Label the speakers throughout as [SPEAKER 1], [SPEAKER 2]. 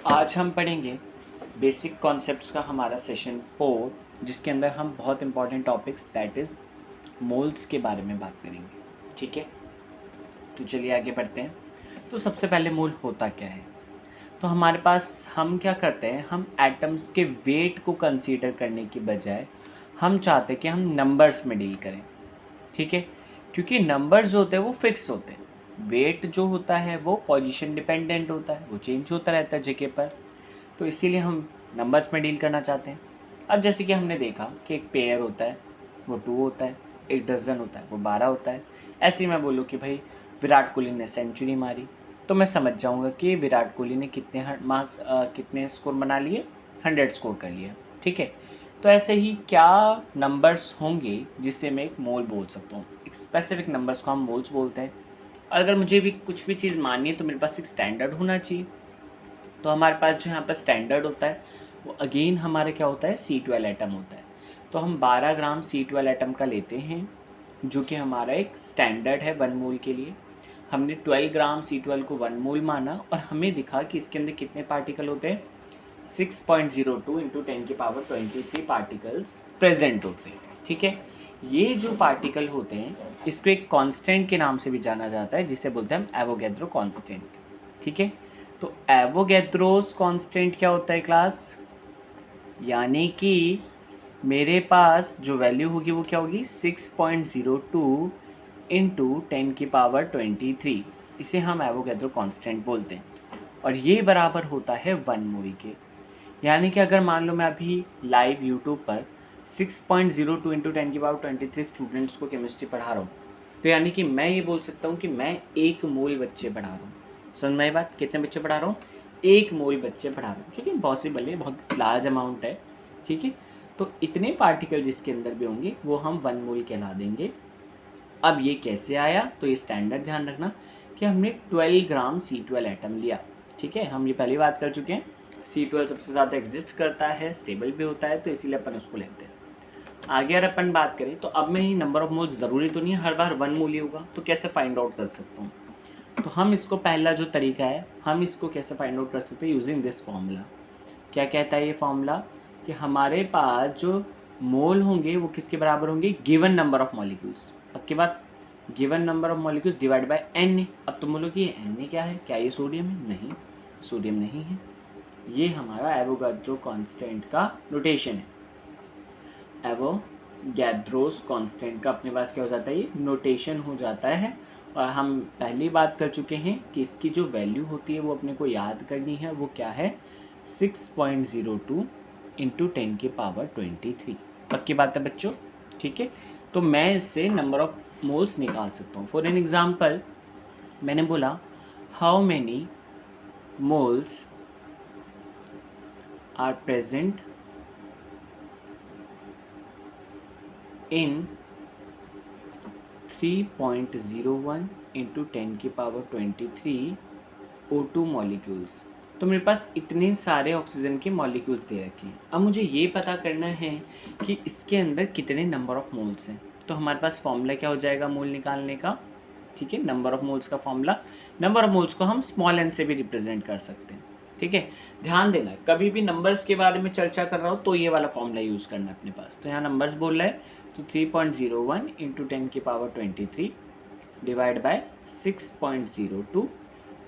[SPEAKER 1] आज हम पढ़ेंगे बेसिक कॉन्सेप्ट्स का हमारा सेशन 4, जिसके अंदर हम बहुत important topics that is moles के बारे में बात करेंगे। ठीक है, तो चलिए आगे बढ़ते हैं। तो सबसे पहले मोल होता क्या है? तो हमारे पास हम क्या करते हैं, हम एटम्स के वेट को कंसीडर करने की बजाय हम चाहते हैं कि हम नंबर्स में डील करें। ठीक है, क्योंकि नंबर्स जो होते हैं वो फिक्स होते हैं, वेट जो होता है वो पोजीशन डिपेंडेंट होता है, वो चेंज होता रहता है जगह पर। तो इसीलिए हम नंबर्स में डील करना चाहते हैं। अब जैसे कि हमने देखा कि एक पेयर होता है वो 2 होता है, एक डज़न होता है वो 12 होता है। ऐसे ही मैं बोलूँ कि भाई विराट कोहली ने सेंचुरी मारी, तो मैं समझ जाऊँगा कि विराट कोहली ने कितने स्कोर बना लिए, 100 स्कोर कर लिया। ठीक है, तो ऐसे ही क्या नंबर्स होंगे जिससे मैं एक मोल बोल सकता हूँ। एक स्पेसिफिक नंबर्स को हम मोल्स बोलते हैं। और अगर मुझे भी कुछ भी चीज़ माननी है तो मेरे पास एक स्टैंडर्ड होना चाहिए। तो हमारे पास जो यहाँ पर स्टैंडर्ड होता है वो अगेन हमारे क्या होता है, C12 एटम होता है। तो हम 12 ग्राम C12 एटम का लेते हैं, जो कि हमारा एक स्टैंडर्ड है 1 मोल के लिए। हमने 12 ग्राम C12 को 1 मोल माना और हमें दिखा कि इसके अंदर कितने पार्टिकल होते हैं, 6.02 इंटू 10⁻23 पार्टिकल्स प्रेजेंट होते हैं। ठीक है, ये जो पार्टिकल होते हैं इसको एक कांस्टेंट के नाम से भी जाना जाता है, जिसे बोलते हैं हम एवोगैड्रो कांस्टेंट। ठीक है, तो एवोगैड्रोस कांस्टेंट क्या होता है क्लास, यानी कि मेरे पास जो वैल्यू होगी वो क्या होगी, 6.02 इंटू 10⁻23। इसे हम एवोगैड्रो कांस्टेंट बोलते हैं और ये बराबर होता है 1 मोल के। यानी कि अगर मान लो मैं अभी लाइव यूट्यूब पर 6.02 इंटू 10⁻23 स्टूडेंट्स को केमिस्ट्री पढ़ा रहा हूँ, तो यानी कि मैं ये बोल सकता हूँ कि मैं 1 मोल बच्चे पढ़ा रहा हूँ। समझ में आई बात, कितने बच्चे पढ़ा रहा हूँ, 1 मोल बच्चे पढ़ा रहा हूँ, ठीक है। इम्पॉसिबल है, बहुत लार्ज अमाउंट है। ठीक है, तो इतने पार्टिकल जिसके अंदर भी होंगे वो हम 1 मोल कहला देंगे। अब ये कैसे आया, तो ये स्टैंडर्ड ध्यान रखना कि हमने 12 ग्राम C12 एटम लिया। ठीक है, हम ये पहली बात कर चुके हैं। C12 सबसे ज़्यादा एग्जिस्ट करता है, स्टेबल भी होता है, तो इसीलिए अपन उसको लेते हैं। आगे अगर अपन बात करें तो अब मैं ही नंबर ऑफ मोल्स ज़रूरी तो नहीं है हर बार 1 मोल ही होगा, तो कैसे फाइंड आउट कर सकता हूँ। तो हम इसको पहला जो तरीका है, हम इसको कैसे फाइंड आउट कर सकते हैं, यूजिंग दिस फॉर्मूला। क्या कहता है ये फॉर्मूला, कि हमारे पास जो मोल होंगे वो किसके बराबर होंगे, गिवन नंबर ऑफ मॉलिक्यूल्स। पक्की बात, given number of molecules divide by N. अब तुम बोलो कि ये एन क्या है, क्या ये सोडियम है, नहीं सोडियम नहीं है, ये हमारा एवोगाड्रो कांस्टेंट का नोटेशन है। एवोगैड्रोस कांस्टेंट का अपने पास क्या हो जाता है, ये नोटेशन हो जाता है। और हम पहली बात कर चुके हैं कि इसकी जो वैल्यू होती है वो अपने को याद करनी है, वो क्या है, 6.02 इंटू 10⁻23। पक्की बात है बच्चों, ठीक है। तो मैं इससे नंबर ऑफ मोल्स निकाल सकता हूँ। फॉर एन एग्जाम्पल मैंने बोला how many moles are present in 3.01 into 10⁻23 O2 molecules. तो मेरे पास इतने सारे ऑक्सीजन के मॉलिक्यूल्स दे रखे हैं। अब मुझे ये पता करना है कि इसके अंदर कितने नंबर ऑफ मोल्स हैं। तो हमारे पास फॉर्मूला क्या हो जाएगा मोल निकालने का, ठीक है, नंबर ऑफ मोल्स का फॉर्मूला। नंबर ऑफ मोल्स को हम स्मॉल एन से भी रिप्रेजेंट कर सकते हैं। ठीक है, ध्यान देना कभी भी नंबर्स के बारे में चर्चा कर रहा हो तो ये वाला फॉर्मूला यूज़ करना है अपने पास। तो यहाँ नंबर्स बोल रहा है, तो 3.01 इंटू 10⁻23 डिवाइड बाय 6.02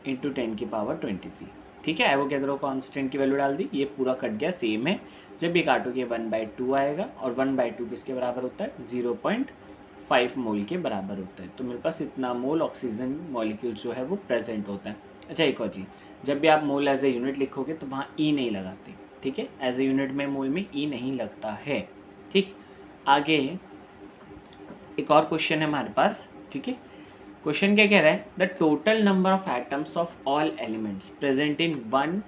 [SPEAKER 1] इंटू 10⁻23। ठीक है, एवोगैड्रो कांस्टेंट की वैल्यू डाल दी, ये पूरा कट गया, सेम है। जब ये काटोगे 1/2 आएगा और 1/2 किसके बराबर होता है, 0.5 मोल के बराबर होता है। तो मेरे पास इतना मोल ऑक्सीजन मॉलिक्यूल जो है वो प्रेजेंट होता है। अच्छा एक और चीज़, जब भी आप मोल एज ए यूनिट लिखोगे तो वहाँ ई नहीं लगाते। ठीक है, एज ए यूनिट में मोल में ई नहीं लगता है। ठीक, आगे एक और क्वेश्चन है हमारे पास। ठीक है, क्वेश्चन क्या कह रहा है, the total number of atoms of all elements present in 1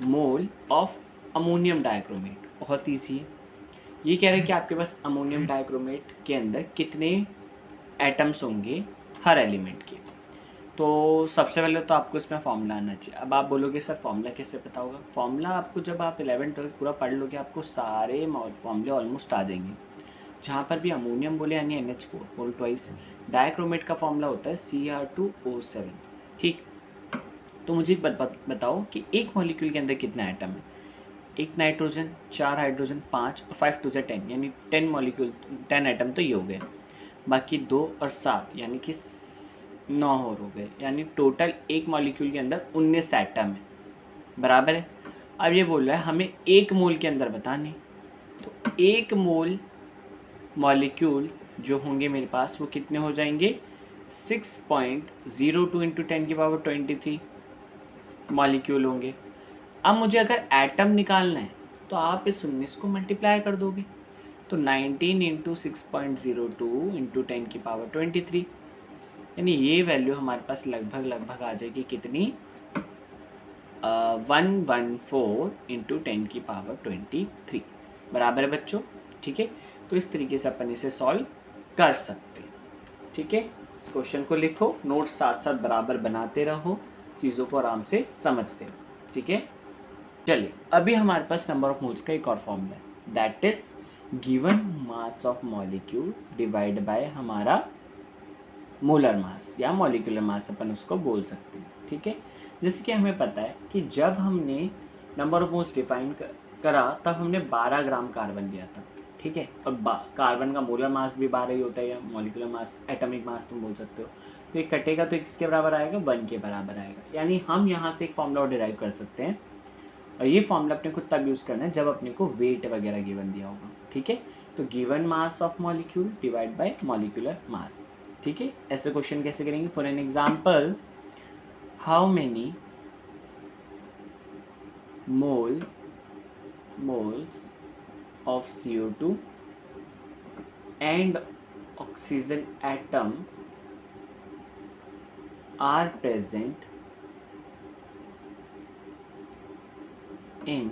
[SPEAKER 1] mole of ammonium dichromate. बहुत ईजी है, ये कह रहा है कि आपके पास अमोनियम डाइक्रोमेट के अंदर कितने एटम्स होंगे हर एलिमेंट के। तो सबसे पहले तो आपको इसमें फॉर्मूला आना चाहिए। अब आप बोलोगे सर फॉर्मूला कैसे पता होगा, फॉर्मूला आपको जब आप 11-12 पूरा पढ़ लोगे आपको सारे फॉर्मूले ऑलमोस्ट आ जाएंगे। जहाँ पर भी अमोनियम बोले यानी NH4 होल ट्वाइस, डाइक्रोमेट का फॉर्मूला होता है Cr2O7। ठीक, तो मुझे बताओ कि एक मॉलिक्यूल के अंदर कितने एटम है। एक नाइट्रोजन, 4 हाइड्रोजन, 5 और 5 टू 10, यानी 10 मॉलिक्यूल, 10 एटम तो ये हो गए। बाकी 2 और 7 यानी कि 9 और हो गए, यानी टोटल एक मॉलिक्यूल के अंदर 19 एटम है, बराबर है। अब ये बोल रहा है हमें एक मोल के अंदर बताने, तो एक मोल मॉलिक्यूल जो होंगे मेरे पास वो कितने हो जाएंगे, 6.02 इंटू 10⁻23 मॉलिक्यूल होंगे। अब मुझे अगर एटम निकालना है तो आप इस 19 को मल्टीप्लाई कर दोगे, तो 19 इंटू 6.02 इंटू 10⁻23, यानी ये वैल्यू हमारे पास लगभग आ जाएगी कितनी, 114 इंटू 10⁻23, बराबर है बच्चों। ठीक है, तो इस तरीके से अपन इसे सॉल्व कर सकते हैं। ठीक है, इस क्वेश्चन को लिखो, नोट्स साथ साथ बराबर बनाते रहो, चीज़ों को आराम से समझते रहो। ठीक है, चलिए अभी हमारे पास नंबर ऑफ मोल्स का एक और फॉर्मूला है, that is given mass of molecule divide by हमारा मोलर मास या मॉलिक्यूलर मास, अपन उसको बोल सकते हैं। ठीक है, जैसे कि हमें पता है कि जब हमने नंबर ऑफ मोल्स डिफाइन करा तब हमने 12 ग्राम कार्बन लिया था। ठीक है, और कार्बन का मोलर मास भी 12 ही होता है, या मॉलिक्यूलर मास, एटॉमिक मास तुम बोल सकते हो। तो ये कटेगा तो किसके बराबर आएगा, 1 के बराबर आएगा। यानी हम यहाँ से एक फॉर्मूला डिराइव कर सकते हैं, और ये फॉर्मूला अपने को तब यूज़ करना है जब अपने को वेट वगैरह गिवन दिया होगा। ठीक है, तो given mass of molecule divide by molecular mass. ठीक है, ऐसे क्वेश्चन कैसे करेंगे, for an example, how many moles of CO2 and oxygen atom are present in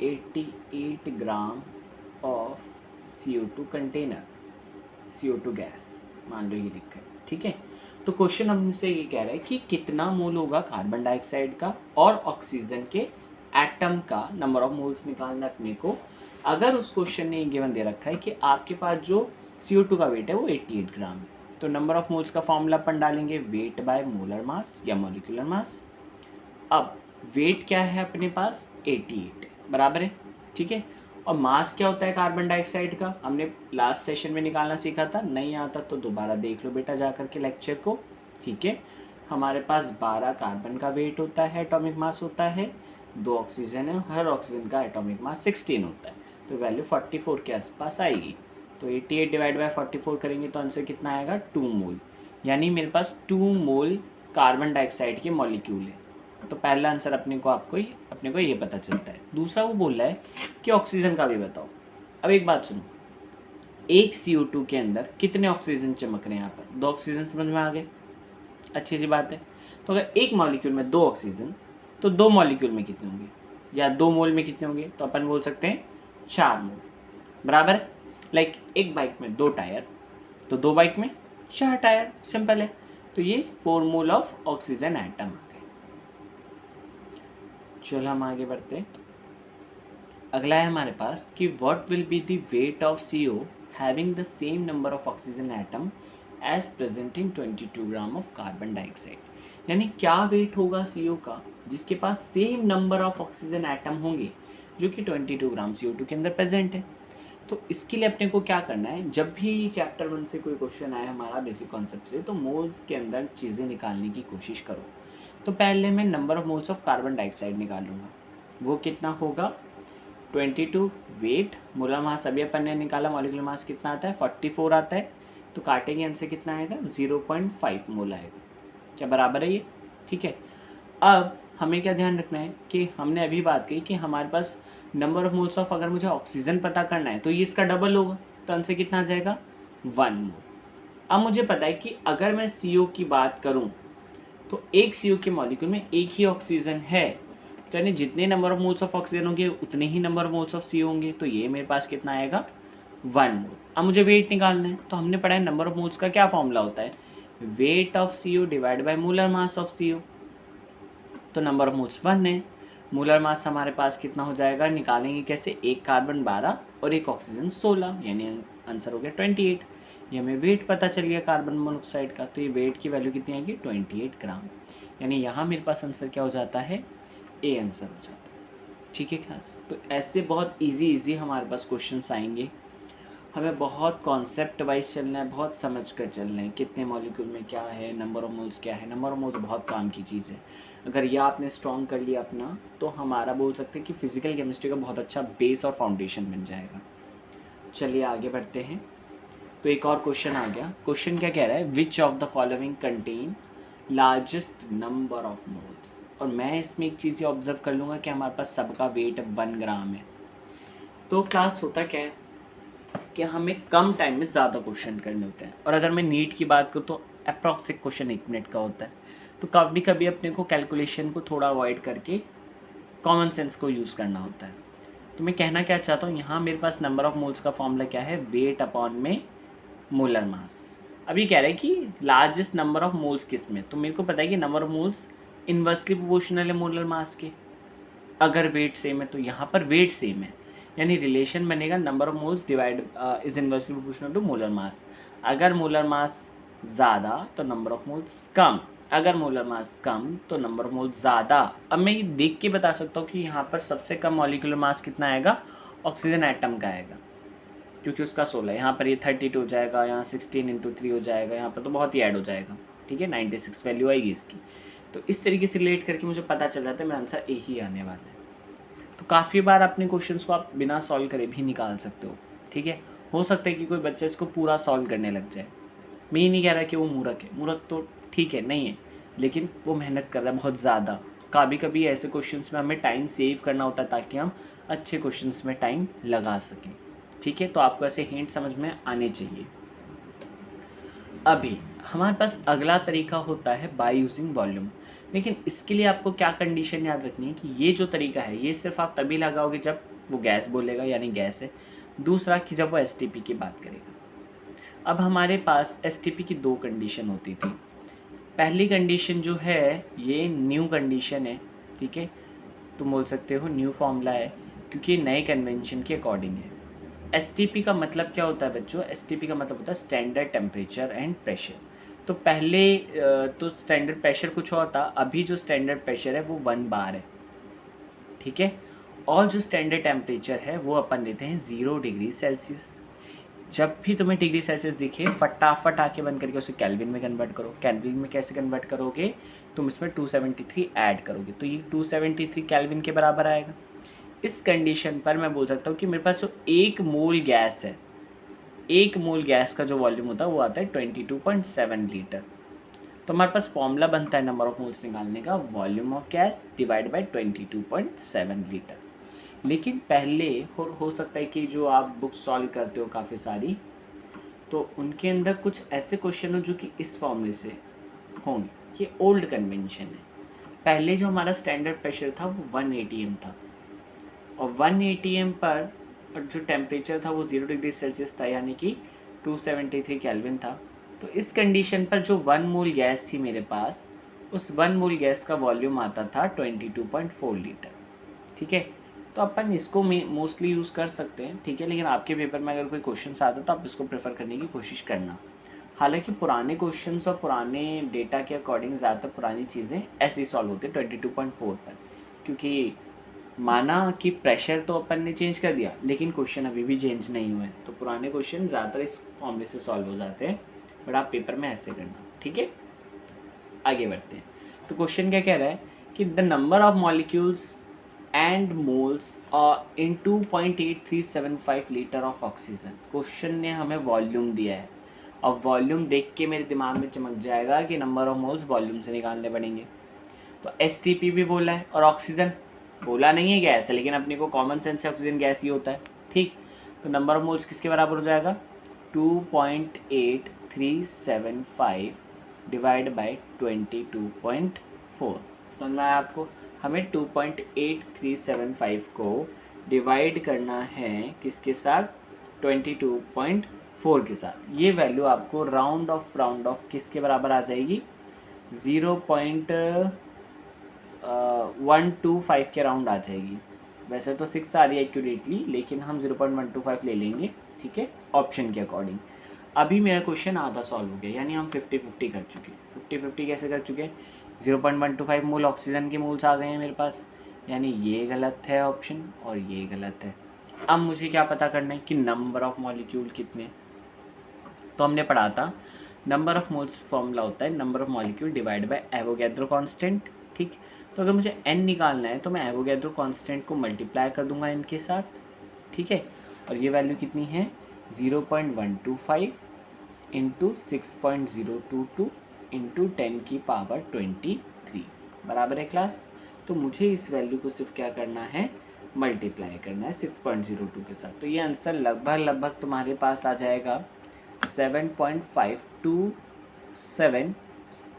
[SPEAKER 1] 88 gram of CO2 container, CO2 gas मान लो ये लिखा है। ठीक है, तो क्वेश्चन हमसे ये कह रहा है कि कितना मोल होगा कार्बन डाइऑक्साइड का और ऑक्सीजन के एटम का, नंबर ऑफ मोल्स निकालना अपने को। अगर उस क्वेश्चन ने गिवन दे रखा है कि आपके पास जो CO2 का वेट है वो 88 ग्राम है, तो नंबर ऑफ मोल्स का फॉर्मूला अपन डालेंगे वेट बाय मोलर मास या मॉलिक्यूलर मास। अब वेट क्या है अपने पास, 88, बराबर है। ठीक है, और मास क्या होता है कार्बन डाइऑक्साइड का, हमने लास्ट सेशन में निकालना सीखा था, नहीं आता तो दोबारा देख लो बेटा जा करके लेक्चर को। ठीक है, हमारे पास 12 कार्बन का वेट होता है, एटॉमिक मास होता है, 2 ऑक्सीजन है, हर ऑक्सीजन का एटॉमिक मास 16 होता है, तो वैल्यू 44 के आसपास आएगी। तो 88 डिवाइड बाय 44 करेंगे तो आंसर कितना आएगा, 2 मोल, यानी मेरे पास 2 मोल कार्बन डाइऑक्साइड के मॉलिक्यूल है। तो पहला आंसर अपने को ये पता चलता है। दूसरा वो बोल रहा है कि ऑक्सीजन का भी बताओ। अब एक बात सुनो, एक CO2 के अंदर कितने ऑक्सीजन चमक रहे हैं, यहाँ पर 2 ऑक्सीजन, समझ में आ गए, अच्छी सी बात है। तो अगर एक मॉलिक्यूल में 2 ऑक्सीजन, तो 2 मॉलिक्यूल में कितने होंगे, या 2 मोल में कितने होंगे, तो अपन बोल सकते हैं 4 मोल, बराबर है। लाइक एक बाइक में 2 टायर, तो 2 बाइक में 4 टायर, सिंपल है। तो ये 4 मोल ऑफ ऑक्सीजन एटम। चलो हम आगे बढ़ते हैं। अगला है हमारे पास कि what will be the weight of CO having the same number of oxygen atom as present in 22 gram of carbon dioxide, यानी क्या वेट होगा CO का जिसके पास same number of oxygen atom होंगे जो कि 22 ग्राम CO2 के अंदर प्रेजेंट है। तो इसके लिए अपने को क्या करना है, जब भी चैप्टर 1 से कोई क्वेश्चन आए हमारा बेसिक कॉन्सेप्ट से, तो मोल्स के अंदर चीज़ें निकालने की कोशिश करो। तो पहले मैं number of moles of carbon dioxide निकालूंगा, वो कितना होगा 22 वेट, मोलर मास अभी अपन ने निकाला, मॉलिक्यूलर मास कितना आता है 44 आता है, तो काटेंगे आंसर कितना आएगा 0.5 मोल आएगा, क्या बराबर है ये। ठीक है, अब हमें क्या ध्यान रखना है कि हमने अभी बात की कि हमारे पास नंबर ऑफ मोल्स ऑफ, अगर मुझे ऑक्सीजन पता करना है तो ये इसका डबल होगा, तो आंसर कितना आ जाएगा 1 मोल। अब मुझे पता है कि अगर मैं CO की बात करूँ तो एक CO के मॉलिक्यूल में एक ही ऑक्सीजन है, तो यानी जितने number of moles of oxygen होंगे उतने ही number of moles of CO होंगे, तो ये मेरे पास कितना आएगा 1 मोल। अब मुझे वेट निकालना है, तो हमने पढ़ा है नंबर ऑफ मोल्स का क्या फॉर्मूला होता है, wait of CO divide by molar mass of CO। तो नंबर ऑफ मोल्स 1 है, मोलर मास हमारे पास कितना हो जाएगा, निकालेंगे कैसे, एक कार्बन 12 और एक ऑक्सीजन 16, यानी आंसर हो गया 28, ये हमें वेट पता चल गया कार्बन मोनोऑक्साइड का, तो ये वेट की वैल्यू कितनी आएगी 28 ग्राम। यानी यहाँ मेरे पास आंसर क्या हो जाता है, ए आंसर हो जाता है। ठीक है क्लास, तो ऐसे बहुत इजी हमारे पास क्वेश्चंस आएंगे। हमें बहुत कॉन्सेप्ट वाइज चलना है, बहुत समझ कर चलना है, कितने मॉलिक्यूल में क्या है, नंबर ऑफ मोल्स क्या है। नंबर ऑफ मोल्स बहुत काम की चीज़ है। अगर ये आपने स्ट्रॉन्ग कर लिया अपना, तो हमारा बोल सकते हैं कि फिजिकल केमिस्ट्री का बहुत अच्छा बेस और फाउंडेशन बन जाएगा। चलिए आगे बढ़ते हैं। तो एक और क्वेश्चन आ गया। क्वेश्चन क्या कह रहा है, which of the following contain largest number of moles. और मैं इसमें एक चीज़ ये ऑब्जर्व कर लूँगा कि हमारे पास सबका वेट 1 ग्राम है। तो क्लास होता क्या है कि हमें कम टाइम में ज़्यादा क्वेश्चन करने होते हैं। और अगर मैं नीट की बात करूँ तो अप्रॉक्स एक क्वेश्चन 1 मिनट का होता है। तो कभी कभी अपने को कैलकुलेशन को थोड़ा अवॉइड करके कॉमन सेंस को यूज़ करना होता है। तो मैं कहना क्या चाहता हूँ, यहाँ मेरे पास नंबर ऑफ मोल्स का फॉर्मूला क्या है, वेट अपॉन में मोलर मास। अभी कह रहे हैं कि लार्जेस्ट नंबर ऑफ मोल्स किस में, तो मेरे को पता है कि number of moles inversely proportional है मोलर मास के। अगर वेट सेम है तो यहाँ पर वेट सेम है, यानी रिलेशन बनेगा number of moles divide is inversely proportional to molar mass. अगर मोलर मास ज़्यादा तो नंबर ऑफ मोल्स कम, अगर मोलर मास कम तो नंबर ऑफ मोल्स ज़्यादा। अब मैं ये देख के बता सकता हूँ कि यहाँ पर सबसे कम मॉलिक्यूलर मास कितना आएगा, ऑक्सीजन एटम का आएगा, क्योंकि उसका 16। यहाँ पर ये 32 हो जाएगा, यहाँ 16 इंटू 3 हो जाएगा, यहाँ पर तो बहुत ही ऐड हो जाएगा। ठीक है, 96 वैल्यू आएगी इसकी। तो इस तरीके से रिलेट करके मुझे पता चल जाता है मेरा आंसर ए ही आने वाला है। तो काफ़ी बार अपने क्वेश्चंस को आप बिना सॉल्व करे भी निकाल सकते हो। ठीक है, हो सकता है कि कोई बच्चा इसको पूरा सॉल्व करने लग जाए। मैं ये नहीं कह रहा कि वो मूर्ख है, मूर्ख तो ठीक है नहीं है, लेकिन वो मेहनत कर रहा है बहुत ज़्यादा। कभी कभी ऐसे क्वेश्चंस में हमें टाइम सेव करना होता है ताकि हम अच्छे क्वेश्चंस में टाइम लगा सकें। ठीक है, तो आपको ऐसे हिंट समझ में आने चाहिए। अभी हमारे पास अगला तरीका होता है बाय यूजिंग वॉल्यूम। लेकिन इसके लिए आपको क्या कंडीशन याद रखनी है कि ये जो तरीका है ये सिर्फ आप तभी लगाओगे जब वो गैस बोलेगा, यानी गैस है। दूसरा कि जब वो एसटीपी की बात करेगा। अब हमारे पास एसटीपी की 2 कंडीशन होती थी। पहली कंडीशन जो है ये न्यू कंडीशन है। ठीक है, तुम बोल सकते हो न्यू फॉर्मूला है, क्योंकि नए कन्वेंशन के अकॉर्डिंग है। एसटीपी का मतलब क्या होता है बच्चों, एसटीपी का मतलब होता है स्टैंडर्ड टेम्परेचर एंड प्रेशर। तो पहले तो स्टैंडर्ड प्रेशर कुछ और था, अभी जो स्टैंडर्ड प्रेशर है वो 1 बार है। ठीक है, और जो स्टैंडर्ड टेम्परेचर है वो अपन लेते हैं 0 डिग्री सेल्सियस। जब भी तुम्हें डिग्री सेल्सियस दिखे फटाफट आके बंद करके उसे केल्विन में कन्वर्ट करो। केल्विन में कैसे कन्वर्ट करोगे, तुम इसमें 273 ऐड करोगे तो ये 273 केल्विन के बराबर आएगा। इस कंडीशन पर मैं बोल सकता हूँ कि मेरे पास जो 1 मोल गैस है, 1 मोल गैस का जो वॉल्यूम होता है वो आता है 22.7 लीटर। तो हमारे पास फॉर्मूला बनता है नंबर ऑफ मोल्स निकालने का, volume of gas divide by 22.7 litre. लेकिन पहले हो सकता है कि जो आप बुक सॉल्व करते हो काफ़ी सारी, तो उनके अंदर कुछ ऐसे क्वेश्चन हो जो कि इस फॉर्मूले से होंगे। ये ओल्ड कन्वेंशन है। पहले जो हमारा स्टैंडर्ड प्रेशर था वो 1 atm था, और 1 atm पर जो टेम्परेचर था वो 0 डिग्री सेल्सियस था, यानी कि 273 केल्विन था। तो इस कंडीशन पर जो 1 मोल गैस थी मेरे पास, उस 1 मोल गैस का वॉल्यूम आता था 22.4 लीटर। ठीक है, तो अपन इसको मोस्टली यूज़ कर सकते हैं। ठीक है, लेकिन आपके पेपर में अगर कोई क्वेश्चन आता है तो आप इसको प्रेफर करने की कोशिश करना। हालांकि पुराने क्वेश्चंस और पुराने डेटा के अकॉर्डिंग ज़्यादातर पुरानी चीज़ें ऐसे ही सॉल्व होती है 22.4 पर, क्योंकि माना कि प्रेशर तो अपन ने चेंज कर दिया लेकिन क्वेश्चन अभी भी चेंज नहीं हुए, तो पुराने क्वेश्चन ज़्यादातर इस फॉर्मूले से सॉल्व हो जाते हैं। बट आप पेपर में ऐसे करना। ठीक है, आगे बढ़ते हैं। तो क्वेश्चन क्या कह रहा है कि the number of molecules and moles in 2.8375 litre of oxygen. Question ने हमें वॉल्यूम दिया है, और वॉल्यूम देख के मेरे दिमाग में चमक जाएगा कि नंबर ऑफ मोल्स वॉल्यूम से निकालने पड़ेंगे। तो एसटीपी भी बोला है और ऑक्सीजन बोला नहीं है गैस है, लेकिन अपने को कॉमन सेंस से ऑक्सीजन गैस ही होता है। ठीक, तो नंबर ऑफ मोल्स किसके बराबर हो जाएगा, 2.8375 डिवाइड बाई 22.4। तो मैं आपको हमें 2.8375 को डिवाइड करना है किसके साथ, 22.4 के साथ। ये वैल्यू आपको राउंड ऑफ किसके बराबर आ जाएगी, 0.125 के राउंड आ जाएगी। वैसे तो 6 आ रही है एक्यूरेटली, लेकिन हम 0.125 ले लेंगे। ठीक है, ऑप्शन के अकॉर्डिंग। अभी मेरा क्वेश्चन आधा सॉल्व हो गया, यानी हम 50-50 कर चुके हैं। 50-50 कैसे कर चुके हैं? 0.125 मोल ऑक्सीजन के मोल्स आ गए हैं मेरे पास, यानी ये गलत है ऑप्शन और ये गलत है। अब मुझे क्या पता करना है कि नंबर ऑफ़ मॉलिक्यूल कितने। तो हमने पढ़ा था नंबर ऑफ़ मोल्स फॉर्मूला होता है number of molecule divide by Avogadro constant, ठीक। तो अगर मुझे n निकालना है तो मैं एवोगैड्रो कांस्टेंट को मल्टीप्लाई कर दूंगा इनके साथ, ठीक है। और ये वैल्यू कितनी है? 0.125 इंटू 6.022 इंटू 10⁻23 बराबर है क्लास। तो मुझे इस वैल्यू को सिर्फ क्या करना है? मल्टीप्लाई करना है 6.02 के साथ। तो ये आंसर लगभग तुम्हारे पास आ जाएगा 7.527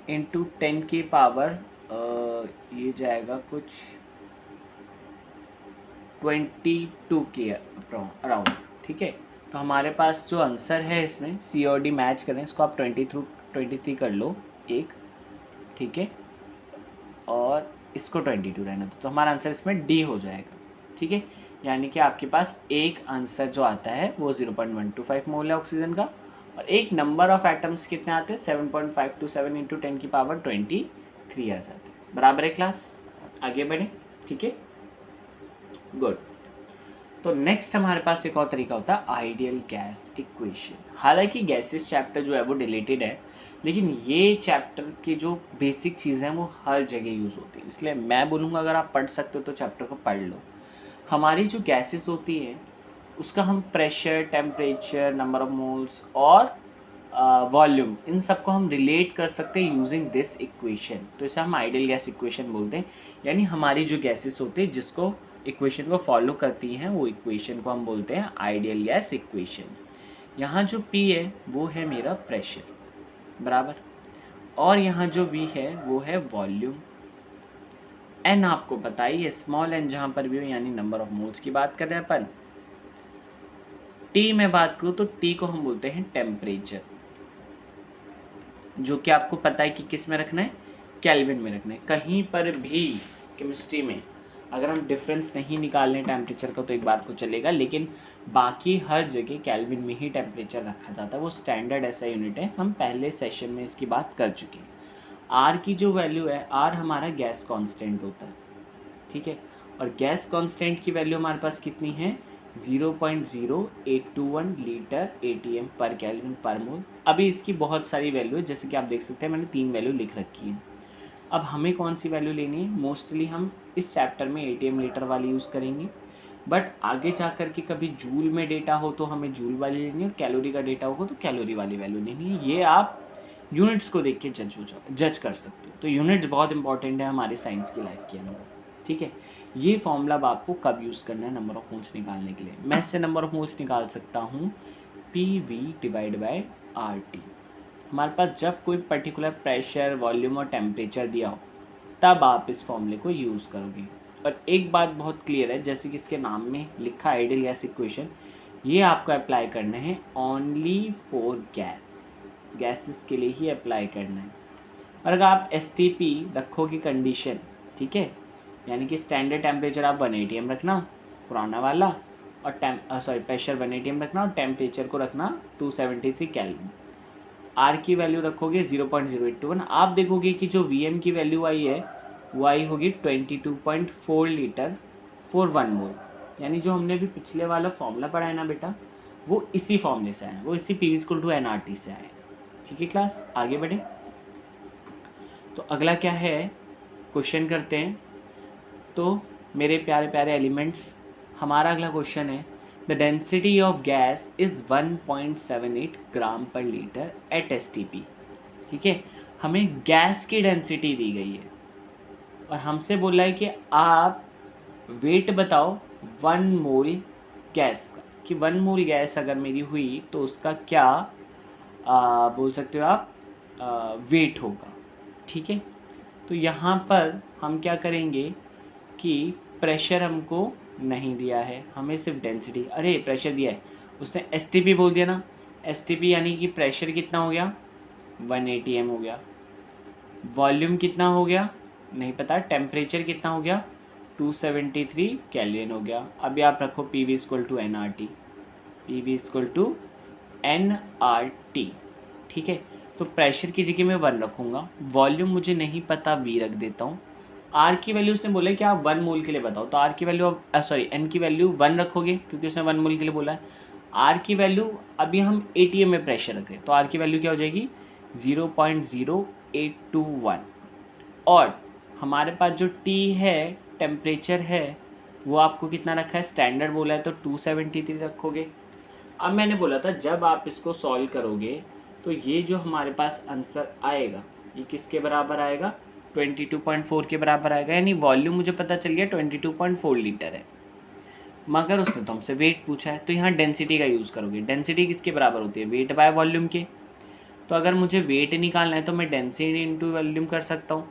[SPEAKER 1] इंटू 10⁻, ये जाएगा कुछ 22 के अराउंड, ठीक है। तो हमारे पास जो आंसर है इसमें सी और डी मैच करें, इसको आप 23 कर लो एक, ठीक है, और इसको 22 रहना तो हमारा आंसर इसमें डी हो जाएगा, ठीक है। यानी कि आपके पास एक आंसर जो आता है वो 0.125 मोल है ऑक्सीजन का, और एक नंबर ऑफ एटम्स कितने आते हैं? 7.527 इंटू 10⁻23 आ जाते हैं। बराबर है क्लास? आगे बढ़े, ठीक है, गुड। तो नेक्स्ट हमारे पास एक और तरीका होता है आइडियल गैस इक्वेशन। हालांकि गैसेस चैप्टर जो है वो रिलेटेड है, लेकिन ये चैप्टर की जो बेसिक चीज़ें हैं वो हर जगह यूज़ होती है, इसलिए मैं बोलूँगा अगर आप पढ़ सकते हो तो चैप्टर को पढ़ लो। हमारी जो गैसेस होती हैं उसका हम pressure, temperature, number of moles और वॉल्यूम, इन सबको हम रिलेट कर सकते हैं यूजिंग दिस इक्वेशन। तो इसे हम आइडियल गैस इक्वेशन बोलते हैं। यानी हमारी जो गैसेस होती है जिसको इक्वेशन को फॉलो करती हैं वो इक्वेशन को हम बोलते हैं आइडियल गैस इक्वेशन। यहाँ जो P है वो है मेरा प्रेशर, बराबर, और यहाँ जो V है वो है वॉल्यूम। N आपको पता ही है, स्मॉल n जहाँ पर भी हो, यानी नंबर ऑफ मोल्स की बात कर रहे हैं अपन। T में बात करूँ तो T को हम बोलते हैं टेम्परेचर, जो कि आपको पता है कि किस में रखना है? केल्विन में रखना है। कहीं पर भी केमिस्ट्री में अगर हम डिफरेंस नहीं निकाल लें टेम्परेचर का तो एक बात को चलेगा, लेकिन बाकी हर जगह केल्विन में ही टेम्परेचर रखा जाता है। वो स्टैंडर्ड ऐसा यूनिट है, हम पहले सेशन में इसकी बात कर चुके हैं। आर की जो वैल्यू है, आर हमारा गैस कांस्टेंट होता है, ठीक है, और गैस कांस्टेंट की वैल्यू हमारे पास कितनी है? 0.0821 लीटर ATM पर केल्विन पर मोल। अभी इसकी बहुत सारी वैल्यू है, जैसे कि आप देख सकते हैं मैंने 3 वैल्यू लिख रखी है। अब हमें कौन सी वैल्यू लेनी है? मोस्टली हम इस चैप्टर में ATM लीटर वाली यूज़ करेंगे, बट आगे जा कर के कभी जूल में डेटा हो तो हमें जूल वाली लेनी है, और कैलोरी का डेटा होगा तो कैलोरी वाली वैल्यू लेनी है। ये आप यूनिट्स को देख के जज कर सकते हो। तो यूनिट्स बहुत इंपॉर्टेंट है हमारी साइंस की लाइफ के अंदर, ठीक है। ये फॉर्मूला अब आपको कब यूज़ करना है नंबर ऑफ मोल्स निकालने के लिए? मैं इससे नंबर ऑफ मोल्स निकाल सकता हूँ PV डिवाइड बाय RT। हमारे पास जब कोई पर्टिकुलर प्रेशर, वॉल्यूम और टेम्परेचर दिया हो तब आप इस फॉर्मूले को यूज़ करोगे। और एक बात बहुत क्लियर है, जैसे कि इसके नाम में लिखा आइडियल गैस इक्वेशन, ये आपको अप्लाई करना है ओनली फॉर गैसेस के लिए ही अप्लाई करना है। और अगर आप STP रखोगे कंडीशन, ठीक है, यानी कि स्टैंडर्ड टेम्परेचर आप 1 ATM रखना पुराना वाला, और प्रेशर 1 ATM रखना, और टेम्परेचर को रखना 273 केल्विन। आर की वैल्यू रखोगे 0.0821। आप देखोगे कि जो VM की वैल्यू आई है वो आई होगी 22.4 लीटर फॉर 1 मोल। यानी जो हमने भी पिछले वाला फॉर्मूला पढ़ा है ना बेटा, वो इसी फॉर्मूले से आया, वो इसी PV = nRT से आया, ठीक है क्लास। आगे बढ़े, तो अगला क्या है, क्वेश्चन करते हैं। तो मेरे प्यारे प्यारे एलिमेंट्स, हमारा अगला क्वेश्चन है the density of gas is 1.78 ग्राम पर लीटर एट STP, ठीक है। हमें गैस की डेंसिटी दी गई है और हमसे बोला है कि आप वेट बताओ 1 मोल गैस का, कि 1 मोल गैस अगर मेरी हुई तो उसका क्या बोल सकते हो आप वेट होगा, ठीक है। तो यहाँ पर हम क्या करेंगे कि प्रेशर हमको नहीं दिया है, हमें सिर्फ डेंसिटी, अरे प्रेशर दिया है, उसने STP बोल दिया ना, STP यानी कि प्रेशर कितना हो गया? 1 ATM हो गया। वॉल्यूम कितना हो गया? नहीं पता। टेम्परेचर कितना हो गया? 273 केल्विन हो गया। अभी आप रखो PV = nRT, PV = nRT, ठीक है। तो प्रेशर की जगह मैं 1 रखूँगा, वॉल्यूम मुझे नहीं पता, V रख देता हूँ। R की वैल्यू उसने बोला कि आप 1 मोल के लिए बताओ, तो R की वैल्यू N की वैल्यू 1 रखोगे क्योंकि उसने 1 मोल के लिए बोला है। R की वैल्यू अभी हम ATM में प्रेशर रख रहे हैं, तो R की वैल्यू क्या हो जाएगी 0.0821, और हमारे पास जो T है टेम्परेचर है वो आपको कितना रखा है, स्टैंडर्ड बोला है तो 273 रखोगे। अब मैंने बोला था जब आप इसको सॉल्व करोगे तो ये जो हमारे पास आंसर आएगा ये किसके बराबर आएगा, 22.4 के बराबर आएगा, यानी वॉल्यूम मुझे पता चल गया 22.4 लीटर है। मगर उसने तो हमसे वेट पूछा है, तो यहाँ डेंसिटी का यूज़ करोगे। डेंसिटी किसके बराबर होती है, वेट बाय वॉल्यूम के। तो अगर मुझे वेट निकालना है तो मैं डेंसिटी इंटू वॉल्यूम कर सकता हूँ।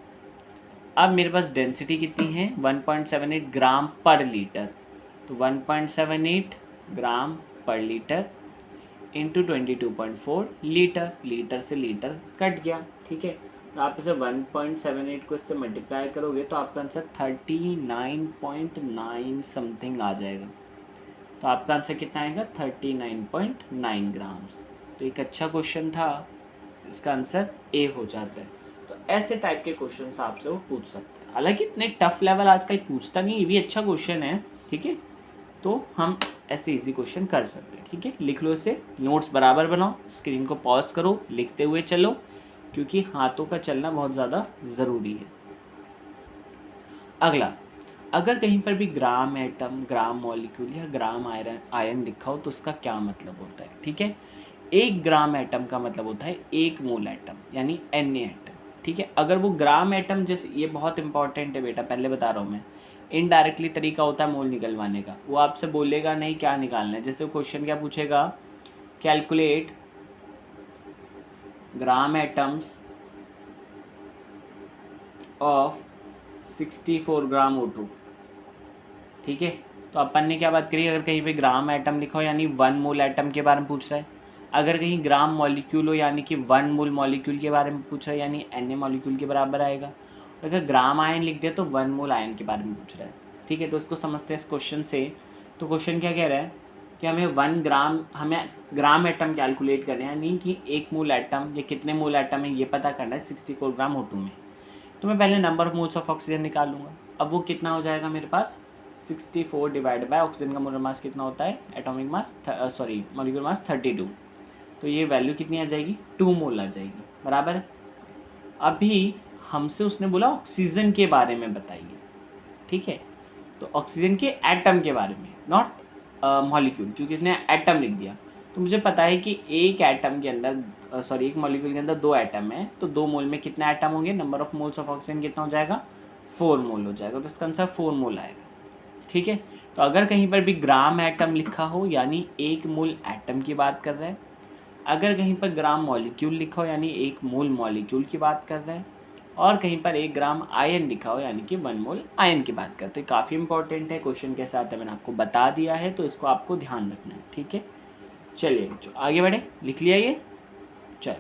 [SPEAKER 1] अब मेरे पास डेंसिटी कितनी है 1.78 ग्राम पर लीटर, तो 1.78 ग्राम पर लीटर इंटू 22.4 लीटर, लीटर से लीटर कट गया, ठीक है। तो आप इसे 1.78 को इससे मल्टीप्लाई करोगे तो आपका आंसर 39.9 समथिंग आ जाएगा। तो आपका आंसर कितना आएगा 39.9 ग्राम्स। तो एक अच्छा क्वेश्चन था, इसका आंसर ए हो जाता है। तो ऐसे टाइप के क्वेश्चन आपसे वो पूछ सकते हैं, हालांकि इतने टफ लेवल आजकल पूछता नहीं, ये भी अच्छा क्वेश्चन है, ठीक है। तो हम ऐसे इजी क्वेश्चन कर सकते हैं, ठीक है। लिख लो इसे, नोट्स बराबर बनाओ, स्क्रीन को पॉज करो, लिखते हुए चलो, क्योंकि हाथों का चलना बहुत ज़्यादा ज़रूरी है। अगला, अगर कहीं पर भी ग्राम एटम, ग्राम मॉलिक्यूल या ग्राम आयन लिखा हो तो उसका क्या मतलब होता है, ठीक है। 1 ग्राम एटम का मतलब होता है 1 मोल एटम, यानी Na एटम, ठीक है। अगर वो ग्राम एटम, जैसे ये बहुत इंपॉर्टेंट है बेटा, पहले बता रहा हूँ मैं, इनडायरेक्टली तरीका होता है मोल निकलवाने का। वो आपसे बोलेगा नहीं क्या निकालना है, जैसे क्वेश्चन क्या पूछेगा, calculate gram atoms of 64 gram O2, ठीक है। तो अपन ने क्या बात करी, अगर कहीं पे ग्राम एटम लिखा हो यानी 1 मोल एटम के बारे में पूछ रहा है, अगर कहीं ग्राम मॉलिक्यूल हो यानी कि 1 मोल मॉलिक्यूल के बारे में पूछ रहा है, यानी Na मॉलिक्यूल के बराबर आएगा। अगर ग्राम आयन लिख दे तो 1 मोल आयन के बारे में पूछ रहा है, ठीक है। तो इसको समझते हैं इस क्वेश्चन से। तो क्वेश्चन क्या कह रहा है कि हमें ग्राम एटम कैलकुलेट करना है, यानी कि 1 मोल एटम, ये कितने मोल एटम है ये पता करना है 64 ग्राम O2 में। तो मैं पहले number of moles of oxygen निकालूंगा। अब वो कितना हो जाएगा मेरे पास 64 डिवाइड बाय ऑक्सीजन का मोलर मास कितना होता है, एटॉमिक मास मॉलिक्यूलर मास 32, तो ये वैल्यू कितनी आ जाएगी 2 मोल आ जाएगी, बराबर। अभी हमसे उसने बोला ऑक्सीजन के बारे में बताइए, ठीक है। तो ऑक्सीजन के एटम के बारे में, नॉट मॉलिक्यूल, क्योंकि इसने एटम लिख दिया। तो मुझे पता है कि एक एटम के अंदर एक मॉलिक्यूल के अंदर 2 एटम है, तो 2 मोल में कितने एटम होंगे, number of moles of oxygen कितना हो जाएगा 4 मोल हो जाएगा, तो इसका आंसर 4 मोल आएगा, ठीक है। तो अगर कहीं पर भी ग्राम एटम लिखा हो यानी 1 मोल एटम की बात कर रहा है, अगर कहीं पर ग्राम मॉलिक्यूल लिखा हो यानी 1 मोल मॉलिक्यूल की बात कर रहा है, और कहीं पर 1 ग्राम आयन लिखा हो यानी कि 1 मोल आयन की बात करते हैं। तो काफ़ी इंपॉर्टेंट है, क्वेश्चन के साथ मैंने आपको बता दिया है, तो इसको आपको ध्यान रखना है, ठीक है। चलिए बच्चों आगे बढ़े, लिख लिया ये, चल।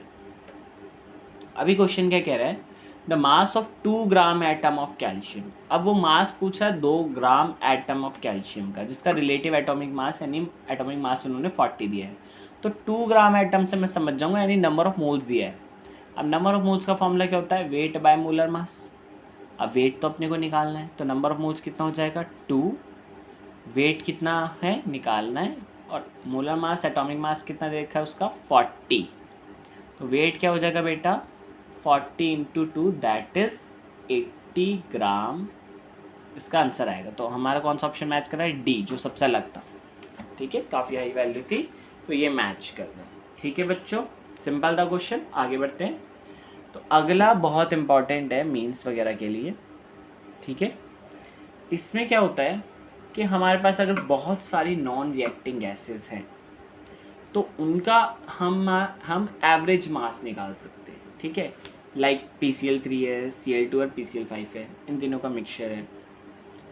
[SPEAKER 1] अभी क्वेश्चन क्या कह रहा है, the mass of 2 gram atom of calcium. अब वो मास पूछ रहा है 2 ग्राम एटम ऑफ कैल्शियम का, जिसका रिलेटिव एटॉमिक मास यानी एटॉमिक मास उन्होंने 40 दिया है। तो 2 ग्राम एटम से मैं समझ जाऊंगा, यानी नंबर ऑफ मोल्स दिया है। अब नंबर ऑफ मोल्स का फॉर्मूला क्या होता है, वेट बाय मोलर मास। अब वेट तो अपने को निकालना है, तो नंबर ऑफ मोल्स कितना हो जाएगा 2, वेट कितना है निकालना है, और मोलर मास एटॉमिक मास कितना दे रखा है उसका 40। तो वेट क्या हो जाएगा बेटा 40 इंटू 2 दैट इज 80 ग्राम, इसका आंसर आएगा। तो हमारा कौन सा ऑप्शन मैच कर रहा है, डी, जो सबसे अलग था, ठीक है। काफ़ी हाई वैल्यू थी, तो ये मैच कर रहा है, ठीक है बच्चों। सिंपल था क्वेश्चन, आगे बढ़ते हैं। तो अगला बहुत इंपॉर्टेंट है मीन्स वगैरह के लिए, ठीक है। इसमें क्या होता है कि हमारे पास अगर बहुत सारी नॉन रिएक्टिंग गैसेस हैं तो उनका हम एवरेज मास निकाल सकते हैं, ठीक है। लाइक PCl3 है, Cl2 और PCl5 है, इन तीनों का मिक्सचर है।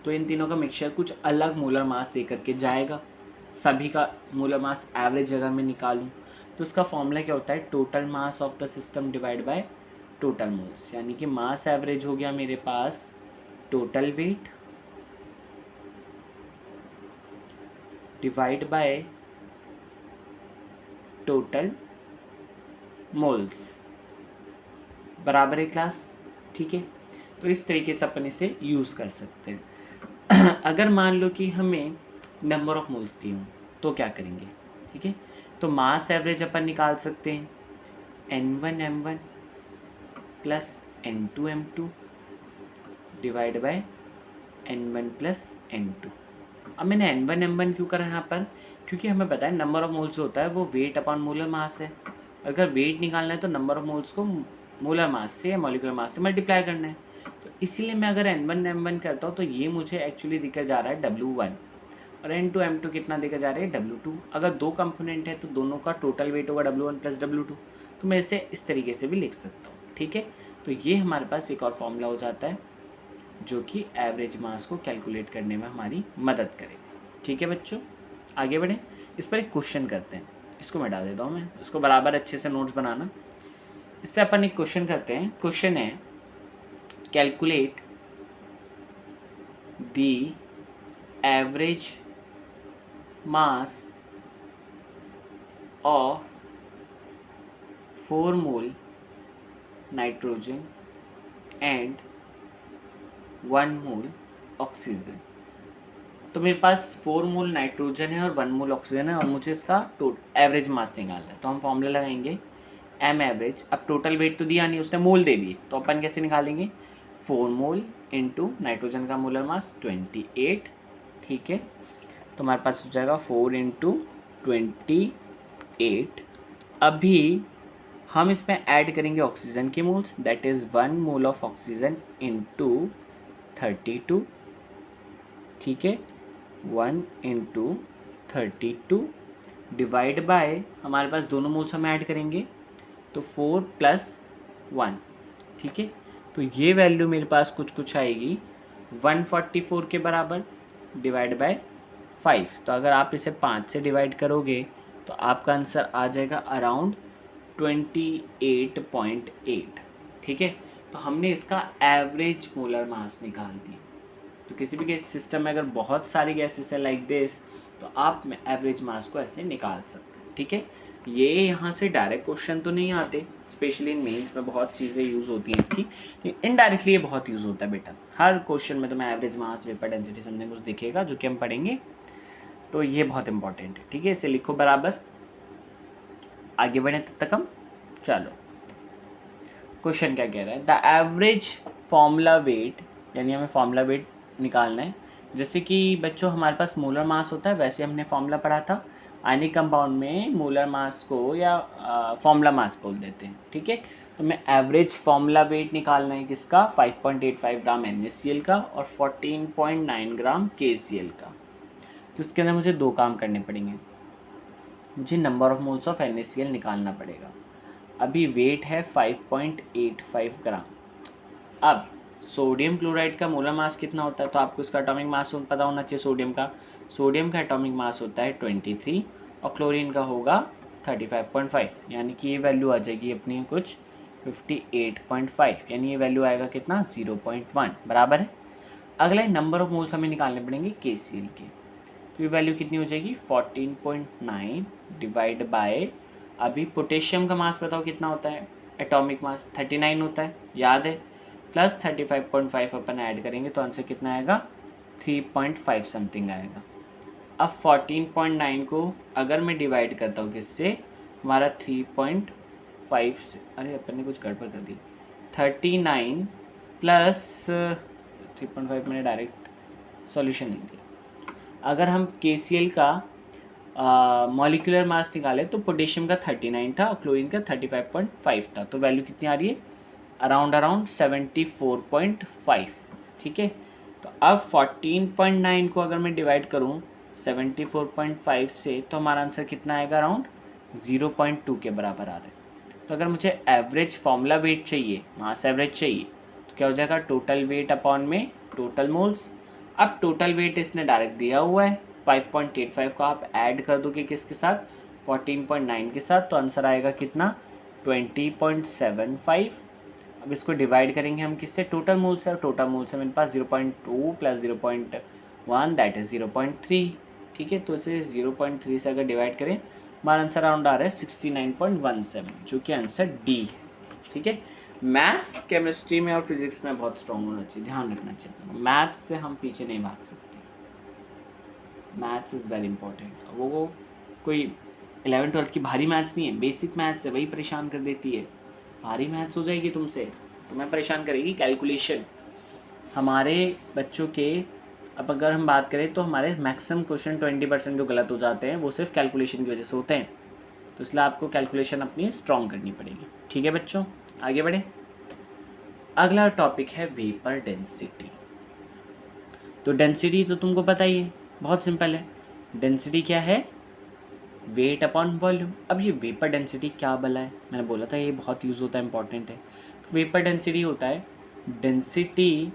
[SPEAKER 1] तो इन तीनों का मिक्सचर कुछ अलग मोलर मास दे करके जाएगा, सभी का मोलर मास एवरेज अगर मैं निकालूं तो उसका फॉर्मूला क्या होता है, total mass of the system divide by total moles, यानी कि मास एवरेज हो गया मेरे पास total weight divide by total moles बराबर है क्लास, ठीक है। तो इस तरीके से अपन इसे यूज़ कर सकते हैं। अगर मान लो कि हमें नंबर ऑफ मोल्स दी हों तो क्या करेंगे, ठीक है। तो मास एवरेज अपन निकाल सकते हैं N1 M1 plus N2 M2 divide by N1 plus N2। अब मैंने N1 M1 क्यों करा यहाँ पर, क्योंकि हमें पता है नंबर ऑफ मोल्स होता है वो वेट अपॉन मोलर मास है। अगर वेट निकालना है तो नंबर ऑफ मोल्स को मोलर मास से या मॉलिक्यूलर मास से मल्टीप्लाई करना है। तो इसीलिए मैं अगर N1 M1 करता हूँ तो ये मुझे एक्चुअली दिखा जा रहा है W1 और N2 M2 कितना दिखा जा रहा है W2। अगर दो कंपोनेंट है तो दोनों का टोटल वेट होगा W1 प्लस W2। तो मैं इसे इस तरीके से भी लिख सकता हूँ, ठीक है। तो ये हमारे पास एक और फॉर्मूला हो जाता है जो कि एवरेज मास को कैलकुलेट करने में हमारी मदद करेगा, ठीक है बच्चों। आगे बढ़ें, इस पर एक क्वेश्चन करते हैं। इसको मैं डाल देता हूँ, मैं इसको बराबर अच्छे से नोट्स बनाना। इस पर अपन एक क्वेश्चन करते हैं। क्वेश्चन है calculate the average mass of 4 mole nitrogen and 1 mole oxygen. तो मेरे पास 4 मोल नाइट्रोजन है और 1 मोल ऑक्सीजन है और मुझे इसका एवरेज मास निकालना है। तो हम फॉर्मूला लगाएंगे एम एवरेज। अब टोटल वेट तो दिया नहीं, उसने मोल दे दिए, तो अपन कैसे निकालेंगे 4 मोल इंटू नाइट्रोजन का मोलर मास 28, ठीक है। तो हमारे पास हो जाएगा 4 इंटू 28। अभी हम इसमें ऐड करेंगे ऑक्सीजन के moles, that is 1 mole of oxygen into 32, ठीक है। 1 इंटू 32 डिवाइड बाय, हमारे पास दोनों मोल्स हम ऐड करेंगे तो 4 प्लस 1, ठीक है। तो ये वैल्यू मेरे पास कुछ आएगी 144 के बराबर डिवाइड बाय 5। तो अगर आप इसे 5 से डिवाइड करोगे तो आपका आंसर आ जाएगा अराउंड 28.8, ठीक है। तो हमने इसका एवरेज मोलर मास निकाल दी। तो किसी भी गैस सिस्टम में अगर बहुत सारी गैसेस है लाइक दिस, तो आप एवरेज मास को ऐसे निकाल सकते हैं, ठीक है। ये यहाँ से डायरेक्ट क्वेश्चन तो नहीं आते, स्पेशली इन मेंस में बहुत चीज़ें यूज़ होती हैं इसकी, इनडायरेक्टली ये बहुत यूज़ होता है बेटा। हर क्वेश्चन में तुम्हें average mass, vapour density something कुछ दिखेगा जो कि हम पढ़ेंगे। तो ये बहुत इंपॉर्टेंट है, ठीक है। इसे लिखो बराबर, आगे बढ़े तब तक हम। चलो क्वेश्चन क्या कह रहा है, द एवरेज फॉर्मूला वेट, यानी हमें फॉर्मूला वेट निकालना है। जैसे कि बच्चों हमारे पास मोलर मास होता है, वैसे हमने फॉर्मूला पढ़ा था। आयनिक कंपाउंड में मोलर मास को या फॉर्मूला मास बोल देते हैं, ठीक है। तो मैं एवरेज फॉर्मूला वेट निकालना है किसका, 5.85 ग्राम NaCl का और 14.9 ग्राम KCl का। तो इसके अंदर मुझे दो काम करने पड़ेंगे। मुझे number of moles of NaCl निकालना पड़ेगा। अभी वेट है 5.85 ग्राम। अब सोडियम क्लोराइड का मोलर मास कितना होता है, तो आपको इसका एटॉमिक मास पता होना चाहिए। सोडियम का एटॉमिक मास होता है 23 और क्लोरीन का होगा 35.5, यानी कि ये वैल्यू आ जाएगी अपनी कुछ 58.5, यानी ये वैल्यू आएगा कितना 0.1 बराबर है। अगला नंबर ऑफ मोल्स हमें निकालने पड़ेंगे KCl के। तो ये वैल्यू कितनी हो जाएगी 14.9 डिवाइड बाय, अभी पोटेशियम का मास बताओ कितना होता है, एटॉमिक मास 39 होता है, याद है, प्लस 35.5 अपन ऐड करेंगे तो आंसर कितना आएगा 3.5 समथिंग आएगा। अब 14.9 को अगर मैं डिवाइड करता हूँ किससे, हमारा 3.5 से, अरे अपन ने कुछ गड़बड़ कर दी, 39 प्लस 3.5 मैंने डायरेक्ट सॉल्यूशन नहीं दिया। अगर हम KCl का मॉलिक्यूलर मास निकाले तो पोटेशियम का 39 था और क्लोरीन का 35.5 था। तो वैल्यू कितनी आ रही है, अराउंड 74.5, ठीक है। तो अब 14.9 को अगर मैं डिवाइड करूँ 74.5 से तो हमारा आंसर कितना आएगा, अराउंड 0.2 के बराबर आ रहा है। तो अगर मुझे एवरेज फॉर्मूला वेट चाहिए, मास एवरेज चाहिए, तो क्या हो जाएगा टोटल वेट अपॉन में टोटल मोल्स। अब टोटल वेट इसने डायरेक्ट दिया हुआ है 5.85 को आप ऐड कर दोगे किसके साथ, 14.9 के साथ, तो आंसर आएगा कितना 20.75। अब इसको डिवाइड करेंगे हम किससे, टोटल मोल से। टोटल मोल से मेरे पास 0.2 प्लस 0.1 दैट इज़ 0.3, ठीक है। तो इसे 0.3 से अगर डिवाइड करें हमारा आंसर अराउंड आ रहा है 69.17, जो कि आंसर डी है। ठीक है, मैथ्स केमिस्ट्री में और फिजिक्स में बहुत स्ट्रॉन्ग होना चाहिए, ध्यान रखना चाहिए। मैथ्स से हम पीछे नहीं भाग सकते, मैथ्स इज़ वेरी इंपॉर्टेंट। वो कोई 11th-12th की भारी मैथ्स नहीं है, बेसिक मैथ्स है, वही परेशान कर देती है। भारी मैथ्स हो जाएगी तुमसे, तुम्हें परेशान करेगी कैलकुलेशन। हमारे बच्चों के, अब अगर हम बात करें तो हमारे मैक्सिमम क्वेश्चन 20% जो गलत हो जाते हैं वो सिर्फ कैलकुलेशन की वजह से होते हैं, तो इसलिए आपको कैलकुलेशन अपनी स्ट्रॉन्ग करनी पड़ेगी। ठीक है बच्चों, आगे बढ़े। अगला टॉपिक है वेपर डेंसिटी। तो डेंसिटी तो तुमको पता ही है, बहुत सिंपल है। डेंसिटी क्या है? Weight upon volume. अब ये वेपर डेंसिटी क्या भला है? मैंने बोला था ये बहुत यूज़ होता है, इंपॉर्टेंट है। तो वेपर डेंसिटी होता है density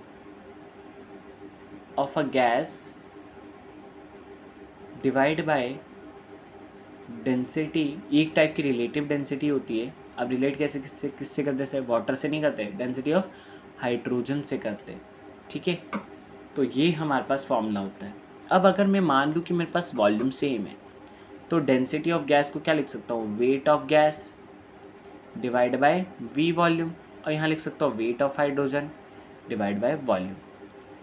[SPEAKER 1] of a gas divide by density, एक टाइप की रिलेटिव डेंसिटी होती है। अब रिलेट कैसे किससे करते हैं? वाटर से नहीं करते, डेंसिटी ऑफ हाइड्रोजन से करते हैं। ठीक है, तो ये हमारे पास फॉर्मूला होता है। अब अगर मैं मान लूँ कि मेरे पास वॉल्यूम सेम है, तो डेंसिटी ऑफ गैस को क्या लिख सकता हूँ? Weight of gas divide by V volume, और यहाँ लिख सकता हूँ weight of hydrogen divide by volume.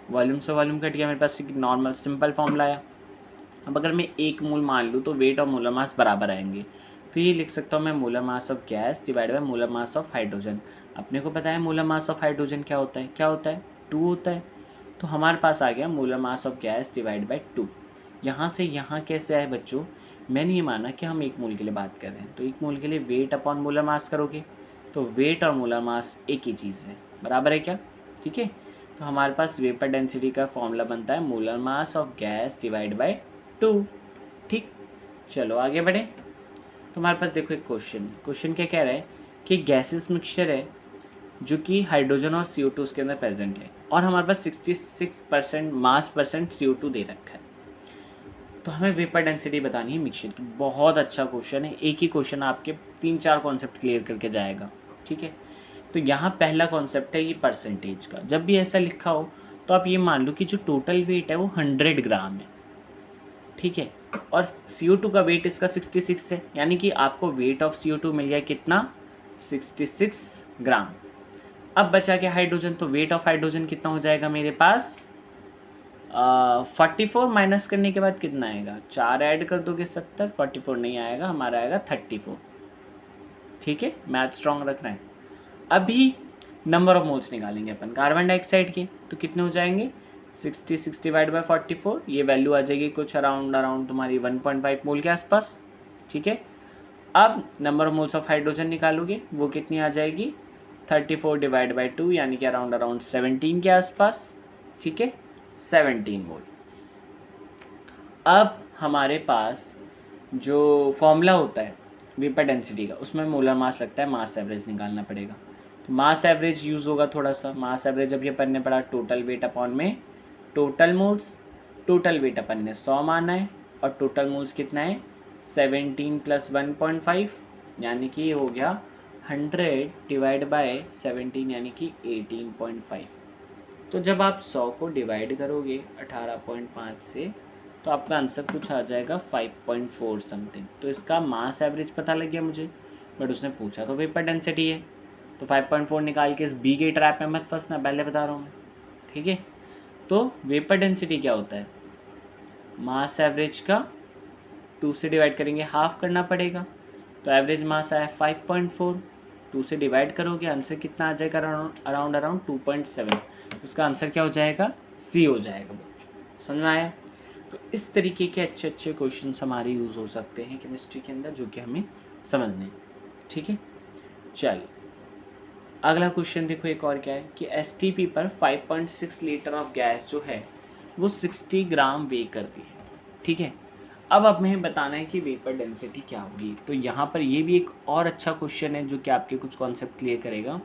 [SPEAKER 1] Volume से वॉल्यूम कट गया, मेरे पास एक नॉर्मल सिंपल फॉर्मूला आया। अब अगर मैं एक मोल मान लूँ तो वेट और मोलर मास बराबर आएंगे, तो ये लिख सकता हूँ मैं molar mass of gas divide by molar mass of hydrogen. अपने को पता है मोलर मास ऑफ हाइड्रोजन क्या होता है? क्या होता है? 2 होता है। तो हमारे पास आ गया molar mass of gas divide by 2। यहाँ से यहाँ कैसे आए बच्चों? मैंने ये माना कि हम एक मोल के लिए बात कर रहे हैं, तो एक मोल के लिए वेट अपॉन मोलर मास करोगे तो वेट और मोलर मास एक ही चीज़ है, बराबर है क्या? ठीक है, तो हमारे पास वेपर डेंसिटी का फॉर्मूला बनता है molar mass of gas divide by 2। ठीक, चलो आगे बढ़े। तो हमारे पास देखो एक क्वेश्चन क्या कह रहा है कि गैसेस मिक्सचर है जो कि हाइड्रोजन और CO2 उसके अंदर प्रेजेंट है, और हमारे पास 66% मास परसेंट CO2 दे रखा है। तो हमें वेपर डेंसिटी बतानी है मिक्सचर की। बहुत अच्छा क्वेश्चन है, एक ही क्वेश्चन आपके 3-4 कॉन्सेप्ट क्लियर करके जाएगा। ठीक है, तो यहाँ पहला कॉन्सेप्ट है ये परसेंटेज का। जब भी ऐसा लिखा हो तो आप ये मान लो कि जो टोटल वेट है वो 100 ग्राम है। ठीक है, और CO2 का वेट इसका 66 है, यानी कि आपको वेट ऑफ CO2 मिल गया कितना? 66 ग्राम। अब बचा क्या? हाइड्रोजन। तो वेट ऑफ हाइड्रोजन कितना हो जाएगा मेरे पास? 44 माइनस करने के बाद कितना आएगा? 4 ऐड कर दोगे 70, 44 नहीं आएगा, हमारा आएगा 34। ठीक है, मैथ स्ट्रॉन्ग रखना है। अभी नंबर ऑफ मोल्स निकालेंगे अपन कार्बन डाइऑक्साइड के, तो कितने हो जाएंगे? 66 डिवाइड बाई 44, ये वैल्यू आ जाएगी कुछ अराउंड तुम्हारी 1.5 मोल के आसपास। ठीक है, अब number of moles of hydrogen निकालोगे, वो कितनी आ जाएगी? 34 डिवाइड बाई 2, यानी कि अराउंड 17 के आसपास। ठीक है, 17 मोल। अब हमारे पास जो फॉर्मूला होता है वेपर डेंसिटी का, उसमें मोलर मास लगता है, मास एवरेज निकालना पड़ेगा। तो मास एवरेज यूज़ होगा थोड़ा सा। मास एवरेज अब ये अपन ने पढ़ा टोटल वेट अपॉन में टोटल मोल्स। टोटल वेट अपन ने 100 माना है, और टोटल मोल्स कितना है? 17 + 1.5, यानी कि ये हो गया 100 डिवाइड बाय 17, यानी कि 18.5। तो जब आप 100 को डिवाइड करोगे 18.5 से, तो आपका आंसर कुछ आ जाएगा 5.4 समथिंग। तो इसका मास एवरेज पता लग गया मुझे, बट उसने पूछा तो वेपर डेंसिटी है, तो 5.4 निकाल के इस बी के ट्रैप में मत फंसना, पहले बता रहा हूँ मैं। ठीक है, तो वेपर डेंसिटी क्या होता है? मास एवरेज का 2 से डिवाइड करेंगे, हाफ करना पड़ेगा। तो एवरेज मास आया 5.4, 2 से डिवाइड करोगे आंसर कितना आ जाएगा? अराउंड 2.7। उसका आंसर क्या हो जाएगा? सी हो जाएगा बच्चों, समझ में आया? तो इस तरीके के अच्छे अच्छे क्वेश्चन हमारे यूज़ हो सकते हैं केमिस्ट्री के अंदर, जो कि हमें समझने। ठीक है, चल अगला क्वेश्चन देखो एक और क्या है कि STP पर 5.6 लीटर ऑफ गैस जो है वो 60 ग्राम वे करती है। ठीक है, अब हमें बताना है कि वेपर डेंसिटी क्या होगी। तो यहाँ पर ये भी एक और अच्छा क्वेश्चन है जो कि आपके कुछ कॉन्सेप्ट क्लियर करेगा।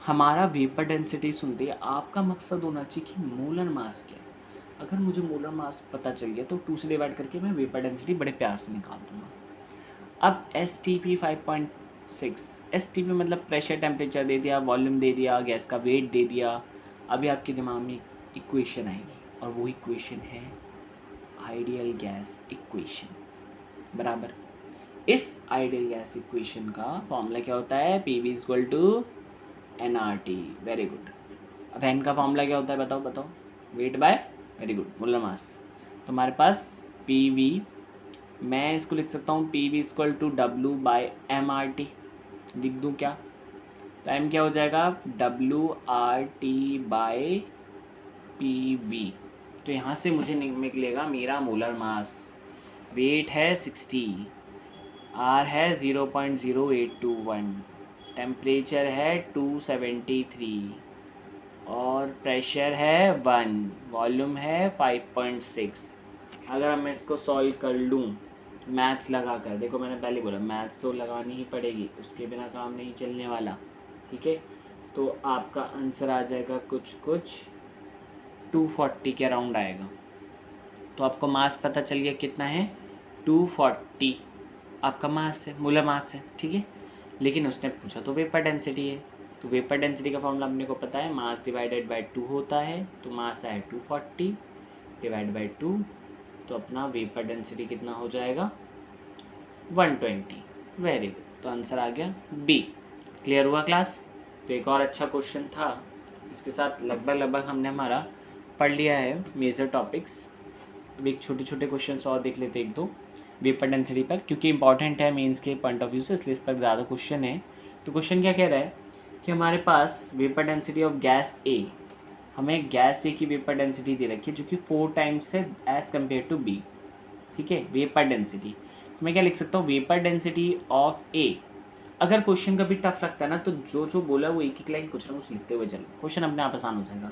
[SPEAKER 1] हमारा वेपर डेंसिटी सुनते ही आपका मकसद होना चाहिए कि मोलर मास क्या है। अगर मुझे मोलर मास पता चल गया तो 2 से डिवाइड करके मैं वेपर डेंसिटी बड़े प्यार से निकाल दूंगा। अब STP 5.6, STP मतलब प्रेशर टेम्परेचर दे दिया, वॉल्यूम दे दिया, गैस का वेट दे दिया। अभी आपके दिमाग में इक्वेशन आएगी, और वो इक्वेशन है आइडियल गैस इक्वेशन। बराबर। इस आइडियल गैस इक्वेशन का फॉर्मूला क्या होता है? P V equal to N R T. Very good. अब एन का फॉर्मूला क्या होता है? बताओ बताओ। Weight by, very good, molar mass. तो हमारे पास पी वी, मैं इसको लिख सकता हूँ P V equal to W by M R T. लिख दूँ क्या? तो एम क्या हो जाएगा? W R T by P V. तो यहाँ से मुझे निकलेगा मेरा मोलर मास। वेट है 60, आर है 0.0821, टेम्परेचर है 273 और प्रेशर है 1, वॉल्यूम है 5.6। अगर मैं इसको सॉल्व कर लूँ मैथ्स लगा कर, देखो मैंने पहले बोला मैथ्स तो लगानी ही पड़ेगी, उसके बिना काम नहीं चलने वाला, ठीक है। तो आपका आंसर आ जाएगा कुछ 240 के अराउंड आएगा। तो आपको मास पता चल गया कितना है? 240 आपका मास है, मोलर मास है, ठीक है। लेकिन उसने पूछा तो वेपर डेंसिटी है, तो वेपर डेंसिटी का फॉर्मूला अपने को पता है, मास डिवाइडेड बाय 2 होता है। तो मास है 240 डिवाइड बाय 2, तो अपना वेपर डेंसिटी कितना हो जाएगा? 120। Very good. तो आंसर आ गया बी। क्लियर हुआ क्लास? तो एक और अच्छा क्वेश्चन था, इसके साथ लगभग हमने हमारा पढ़ लिया है मेजर टॉपिक्स। अब एक छोटे छोटे क्वेश्चन और देख लेते एक दो वेपर डेंसिटी पर, क्योंकि इंपॉर्टेंट है मेंस के पॉइंट ऑफ व्यू से, इसलिए इस पर ज़्यादा क्वेश्चन है। तो क्वेश्चन क्या कह रहा है कि हमारे पास वेपर डेंसिटी ऑफ गैस ए, हमें गैस ए की वेपर डेंसिटी दे रखी है जो कि 4 टाइम्स है एज़ कम्पेयर टू बी, ठीक है। वेपर डेंसिटी तो मैं क्या लिख सकता हूँ? वेपर डेंसिटी ऑफ ए। अगर क्वेश्चन कभी टफ लगता है ना, तो जो जो बोला वो एक एक लाइन कुछ ना कुछ लिखते हुए चलो, क्वेश्चन अपने आप आसान हो जाएगा।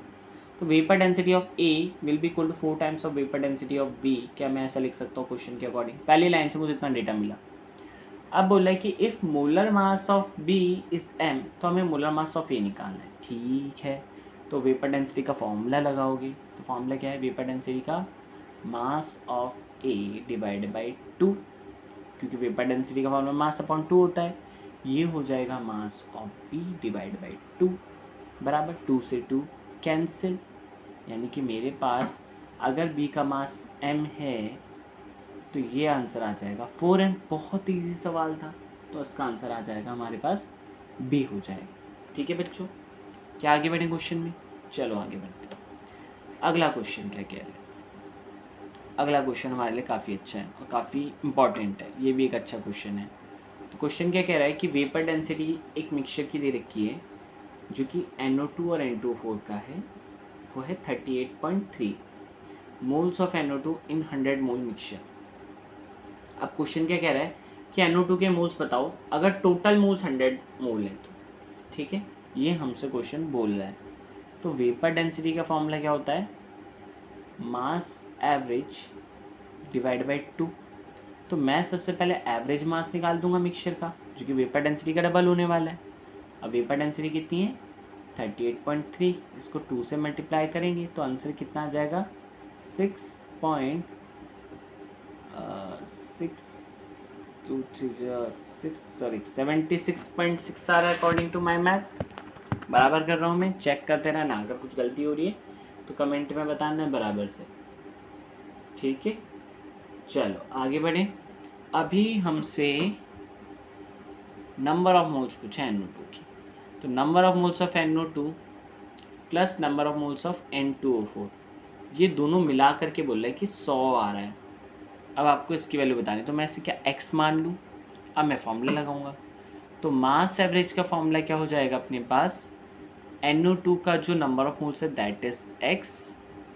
[SPEAKER 1] तो vapour density of A will be equal to 4 times of vapour density of B. क्या मैं ऐसा लिख सकता हूँ क्वेश्चन के अकॉर्डिंग? पहली लाइन से मुझे इतना डेटा मिला। अब बोला है कि if molar mass of B is M, तो हमें मोलर मास ऑफ ए निकालना है, ठीक है। तो वेपर डेंसिटी का फॉर्मूला लगाओगे, तो फॉर्मूला क्या है वेपर डेंसिटी का? Mass of A divide by 2, क्योंकि वेपर डेंसिटी का फॉर्मूला मास अपॉन 2 होता है। ये हो जाएगा mass of B divide by 2, बराबर 2 से 2 कैंसिल, यानी कि मेरे पास अगर बी का मास m है तो ये आंसर आ जाएगा 4m। बहुत इजी सवाल था, तो इसका आंसर आ जाएगा हमारे पास बी हो जाएगा, ठीक है बच्चों। क्या आगे बढ़े क्वेश्चन में? चलो आगे बढ़ते हैं। अगला क्वेश्चन क्या कह रहे हैं? अगला क्वेश्चन हमारे लिए काफ़ी अच्छा है और काफ़ी इंपॉर्टेंट है, ये भी एक अच्छा क्वेश्चन है। तो क्वेश्चन क्या कह रहा है कि वेपर डेंसिटी एक मिक्सचर की दे रखी है जो कि NO2 और N2O4 का है, वो है 38.3 moles of NO2 in 100 mole mixture. अब क्वेश्चन क्या कह रहा है कि NO2 के मोल्स बताओ अगर टोटल मोल्स 100 मोल है तो, ठीक है। ये हमसे क्वेश्चन बोल रहा है। तो वेपर डेंसिटी का फॉर्मूला क्या होता है? मास एवरेज डिवाइड बाई 2। तो मैं सबसे पहले एवरेज मास निकाल दूंगा मिक्सचर का, जो कि वेपर डेंसिटी का डबल होने वाला है। अब वेपर डेंसिटी कितनी है? 38.3। इसको 2 से मल्टीप्लाई करेंगे तो आंसर कितना आ जाएगा? 76.6 आ रहा है अकॉर्डिंग टू माई मैथ्स। बराबर कर रहा हूँ मैं, चेक करते रहना, अगर कुछ गलती हो रही है तो कमेंट में बताना है बराबर से, ठीक है। चलो आगे बढ़ें। अभी हमसे नंबर ऑफ मोल्स पूछा है NO2 की, तो number of moles of NO2 plus number of moles of N2O4, ये दोनों मिला करके बोल रहा है कि 100 आ रहा है। अब आपको इसकी वैल्यू बतानी, तो मैं इसे क्या x मान लूँ? अब मैं फॉर्मूला लगाऊंगा। तो मास एवरेज का फॉर्मूला क्या हो जाएगा अपने पास? NO2 का जो नंबर ऑफ मोल्स है दैट इज x,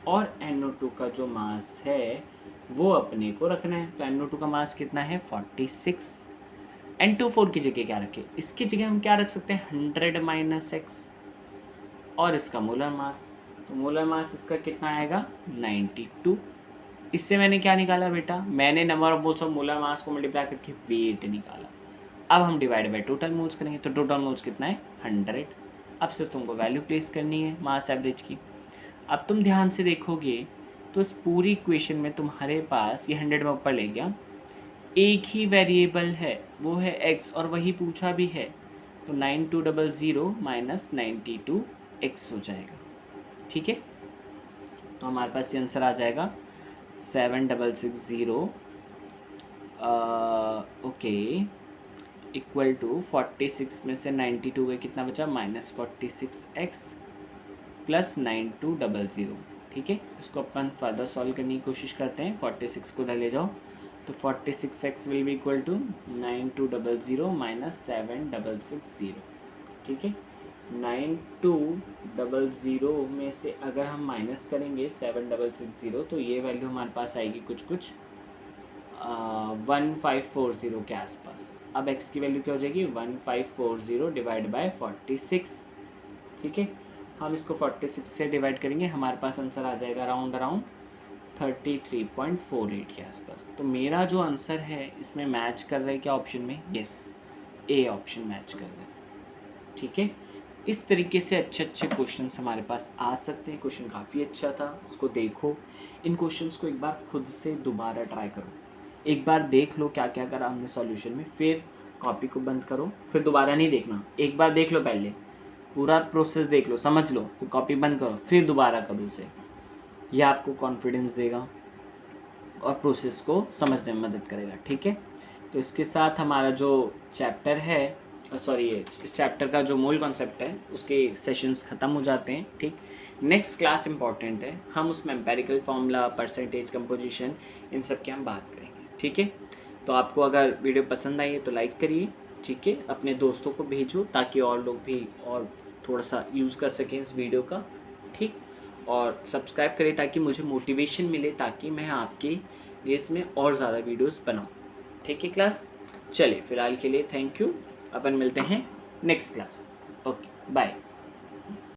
[SPEAKER 1] और NO2 का जो मास है वो अपने को रखना है। तो NO2 का मास कितना है? 46। N2O4 की जगह क्या रखें? इसकी जगह हम क्या रख सकते हैं? 100 माइनस x, और इसका मोलर मास, तो मोलर मास इसका कितना आएगा? 92। इससे मैंने क्या निकाला बेटा? मैंने नंबर ऑफ मोल्स और मोलर मास को मल्टीप्लाई करके वेट निकाला। अब हम डिवाइड बाय टोटल मोल्स करेंगे, तो टोटल मोल्स कितना है? 100। अब सिर्फ तुमको वैल्यू प्लेस करनी है मास एवरेज की। अब तुम ध्यान से देखोगे तो इस पूरी इक्वेशन में तुम्हारे पास ये 100 में ऊपर ले गया, एक ही वेरिएबल है वो है x, और वही पूछा भी है। तो 9200 माइनस 92x हो जाएगा, ठीक है। तो हमारे पास ये आंसर आ जाएगा 7660 ओके, इक्वल टू 46 में से 92 का कितना बचा, -46x प्लस 9200। ठीक है, इसको अपन फर्दर सॉल्व करने की कोशिश करते हैं। 46 को उधर ले जाओ, तो 46x will be equal to 9200 minus 7660। ठीक है, 9200 में से अगर हम माइनस करेंगे 7660, तो ये वैल्यू हमारे पास आएगी कुछ 1540 के आसपास। अब x की वैल्यू क्या हो जाएगी, 1540 डिवाइड बाय 46। ठीक है, हम इसको 46 से डिवाइड करेंगे, हमारे पास आंसर आ जाएगा अराउंड 33.48 के आसपास। तो मेरा जो आंसर है इसमें मैच कर रहा है क्या ऑप्शन में, यस, ए ऑप्शन मैच कर रहा है। ठीक है, इस तरीके से अच्छे अच्छे क्वेश्चंस हमारे पास आ सकते हैं। क्वेश्चन काफ़ी अच्छा था, उसको देखो, इन क्वेश्चंस को एक बार खुद से दोबारा ट्राई करो, एक बार देख लो क्या क्या करा हमने सॉल्यूशन में, फिर कॉपी को बंद करो, फिर दोबारा नहीं देखना, एक बार देख लो, पहले पूरा प्रोसेस देख लो, समझ लो, फिर कॉपी बंद करो, फिर दोबारा करो उसे। यह आपको कॉन्फिडेंस देगा और प्रोसेस को समझने में मदद करेगा। ठीक है, तो इसके साथ हमारा जो चैप्टर है, सॉरी, इस चैप्टर का जो मूल कॉन्सेप्ट है उसके सेशंस ख़त्म हो जाते हैं। ठीक, नेक्स्ट क्लास इंपॉर्टेंट है, हम उसमें एम्पेरिकल फार्मूला, परसेंटेज, कंपोजिशन, इन सब की हम बात करेंगे। ठीक है, तो आपको अगर वीडियो पसंद आई है तो लाइक करिए। ठीक है, अपने दोस्तों को भेजो ताकि और लोग भी और थोड़ा सा यूज़ कर सकें इस वीडियो का। ठीक, और सब्सक्राइब करें ताकि मुझे मोटिवेशन मिले, ताकि मैं आपके लिए इसमें और ज़्यादा वीडियोस बनाऊं। ठीक है क्लास, चलिए फ़िलहाल के लिए थैंक यू, अपन मिलते हैं नेक्स्ट क्लास। Okay, bye.